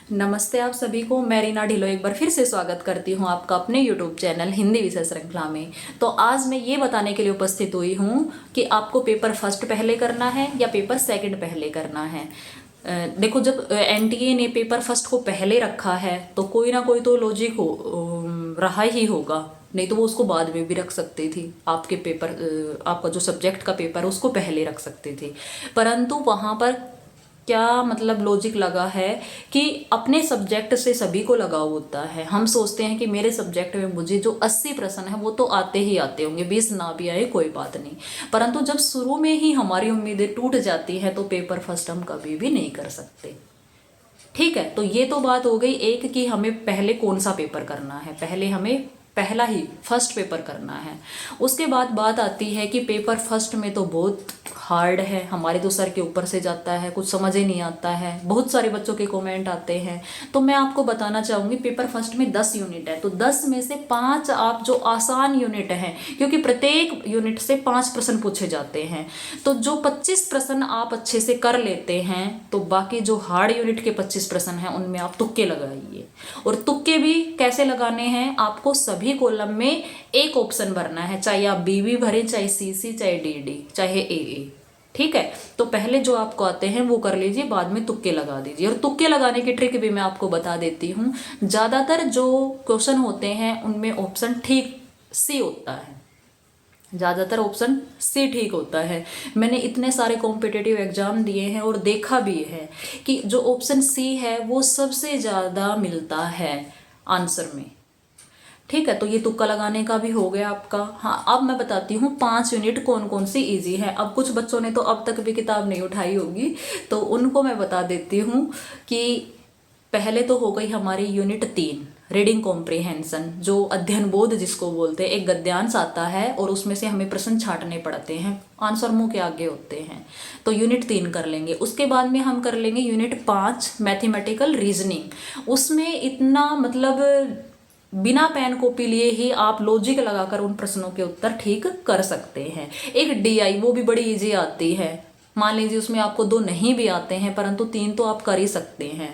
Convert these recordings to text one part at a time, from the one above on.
नमस्ते आप सभी को। मैं रीना ढिल्लो एक बार फिर से स्वागत करती हूँ आपका अपने YouTube चैनल हिंदी विषय श्रृंखला में। तो आज मैं ये बताने के लिए उपस्थित हुई हूँ कि आपको पेपर फर्स्ट पहले करना है या पेपर सेकंड पहले करना है। देखो, जब NTA ने पेपर फर्स्ट को पहले रखा है तो कोई ना कोई तो लॉजिक हो रहा ही होगा, नहीं तो वो उसको बाद में भी रख सकती थी। आपके पेपर आपका जो सब्जेक्ट का पेपर है उसको पहले रख सकती थी, परंतु वहाँ पर क्या मतलब लॉजिक लगा है कि अपने सब्जेक्ट से सभी को लगाव होता है। हम सोचते हैं कि मेरे सब्जेक्ट में मुझे जो 80 प्रश्न है वो तो आते ही आते होंगे, 20 ना भी आए कोई बात नहीं। परंतु जब शुरू में ही हमारी उम्मीदें टूट जाती हैं तो पेपर फर्स्ट हम कभी भी नहीं कर सकते। ठीक है, तो ये तो बात हो गई एक कि हमें पहले कौन सा पेपर करना है। पहले हमें पहला ही फर्स्ट पेपर करना है। उसके बाद बात आती है कि पेपर फर्स्ट में तो बहुत हार्ड है, हमारे तो सर के ऊपर से जाता है, कुछ समझ ही नहीं आता है। बहुत सारे बच्चों के कमेंट आते हैं। तो मैं आपको बताना चाहूँगी पेपर फर्स्ट में 10 यूनिट है, तो 10 में से 5 आप जो आसान यूनिट हैं, क्योंकि प्रत्येक यूनिट से 5 प्रश्न पूछे जाते हैं, तो जो 25 प्रश्न आप अच्छे से कर लेते हैं तो बाकी जो हार्ड यूनिट के 25 प्रश्न हैं उनमें आप तुक्के लगाइए। और तुक्के भी कैसे लगाने हैं, आपको सभी कॉलम में एक ऑप्शन भरना है, चाहे आप BB भरें, चाहे CC, चाहे DD, चाहे AA। ठीक है, तो पहले जो आपको आते हैं वो कर लीजिए, बाद में तुक्के लगा दीजिए। और तुक्के लगाने की ट्रिक भी मैं आपको बता देती हूँ। ज़्यादातर जो क्वेश्चन होते हैं उनमें ऑप्शन ठीक C होता है, ज़्यादातर ऑप्शन C ठीक होता है। मैंने इतने सारे कॉम्पिटिटिव एग्जाम दिए हैं और देखा भी है कि जो ऑप्शन C है वो सबसे ज़्यादा मिलता है आंसर में। ठीक है, तो ये तुक्का लगाने का भी हो गया आपका। हाँ, अब मैं बताती हूँ 5 यूनिट कौन कौन सी इजी है। अब कुछ बच्चों ने तो अब तक भी किताब नहीं उठाई होगी, तो उनको मैं बता देती हूँ कि पहले तो हो गई हमारी यूनिट 3 रीडिंग कॉम्प्रिहेंशन, जो अध्ययन बोध जिसको बोलते हैं। एक गद्यांश आता है और उसमें से हमें प्रश्न छांटने पड़ते हैं, आंसर मुंह के आगे होते हैं। तो यूनिट 3 कर लेंगे। उसके बाद में हम कर लेंगे यूनिट 5 मैथमेटिकल रीजनिंग। उसमें इतना मतलब बिना पेन कॉपी लिए ही आप लॉजिक लगाकर उन प्रश्नों के उत्तर ठीक कर सकते हैं। एक DI वो भी बड़ी इजी आती है। मान लीजिए उसमें आपको 2 नहीं भी आते हैं परंतु 3 तो आप कर ही सकते हैं।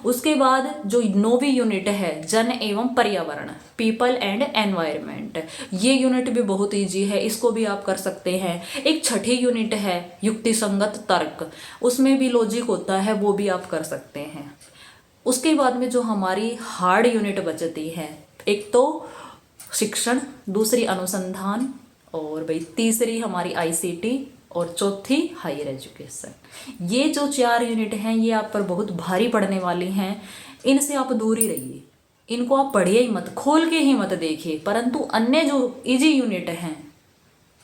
उसके बाद जो 9वीं यूनिट है जन एवं पर्यावरण, पीपल एंड एनवायरनमेंट, ये यूनिट भी बहुत इजी है, इसको भी आप कर सकते हैं। एक 6ठी यूनिट है युक्ति संगत तर्क, उसमें भी लॉजिक होता है, वो भी आप कर सकते हैं। उसके बाद में जो हमारी हार्ड यूनिट बचती है, एक तो शिक्षण, दूसरी अनुसंधान, और भाई तीसरी हमारी ICT, और चौथी हायर एजुकेशन। ये जो 4 यूनिट हैं ये आप पर बहुत भारी पड़ने वाली हैं, इनसे आप दूर ही रहिए। इनको आप पढ़िए ही मत, खोल के ही मत देखिए, परंतु अन्य जो इजी यूनिट हैं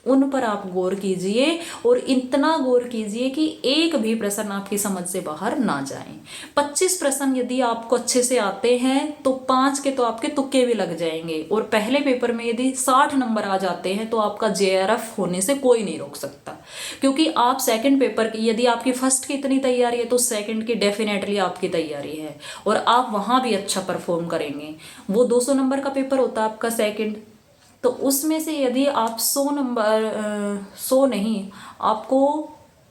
उन पर आप गौर कीजिए, और इतना गौर कीजिए कि एक भी प्रश्न आपकी समझ से बाहर ना जाए। 25 प्रश्न यदि आपको अच्छे से आते हैं तो 5 के तो आपके तुक्के भी लग जाएंगे। और पहले पेपर में यदि 60 नंबर आ जाते हैं तो आपका JRF होने से कोई नहीं रोक सकता, क्योंकि आप सेकंड पेपर की, यदि आपकी फर्स्ट की इतनी तैयारी है तो सेकंड की डेफिनेटली आपकी तैयारी है और आप वहाँ भी अच्छा परफॉर्म करेंगे। वो 200 नंबर का पेपर होता है आपका सेकंड, तो उसमें से यदि आप 100 नंबर 100 नहीं, आपको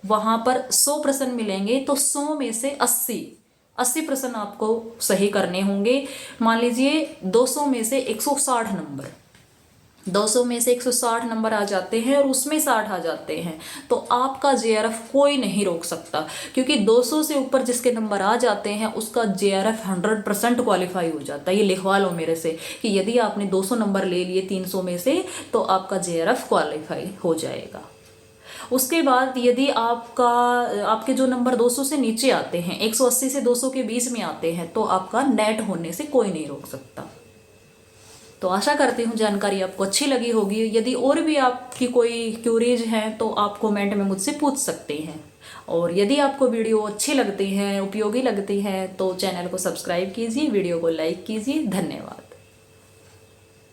वहाँ पर 100 प्रश्न मिलेंगे तो 100 में से 80 प्रश्न आपको सही करने होंगे। मान लीजिए 200 में से 160 नंबर, 200 में से 160 नंबर आ जाते हैं और उसमें 60 आ जाते हैं, तो आपका JRF कोई नहीं रोक सकता, क्योंकि 200 से ऊपर जिसके नंबर आ जाते हैं उसका JRF 100% क्वालिफाई हो जाता है। ये लिखवा लो मेरे से कि यदि आपने 200 नंबर ले लिए 300 में से तो आपका JRF क्वालिफाई हो जाएगा। उसके बाद यदि आपके जो नंबर 200 से नीचे आते हैं, 180 से 200 के बीच में आते हैं, तो आपका नेट होने से कोई नहीं रोक सकता। तो आशा करती हूँ जानकारी आपको अच्छी लगी होगी। यदि और भी आपकी कोई क्यूरीज हैं तो आप कमेंट में मुझसे पूछ सकते हैं। और यदि आपको वीडियो अच्छी लगती है, उपयोगी लगती है, तो चैनल को सब्सक्राइब कीजिए, वीडियो को लाइक कीजिए। धन्यवाद।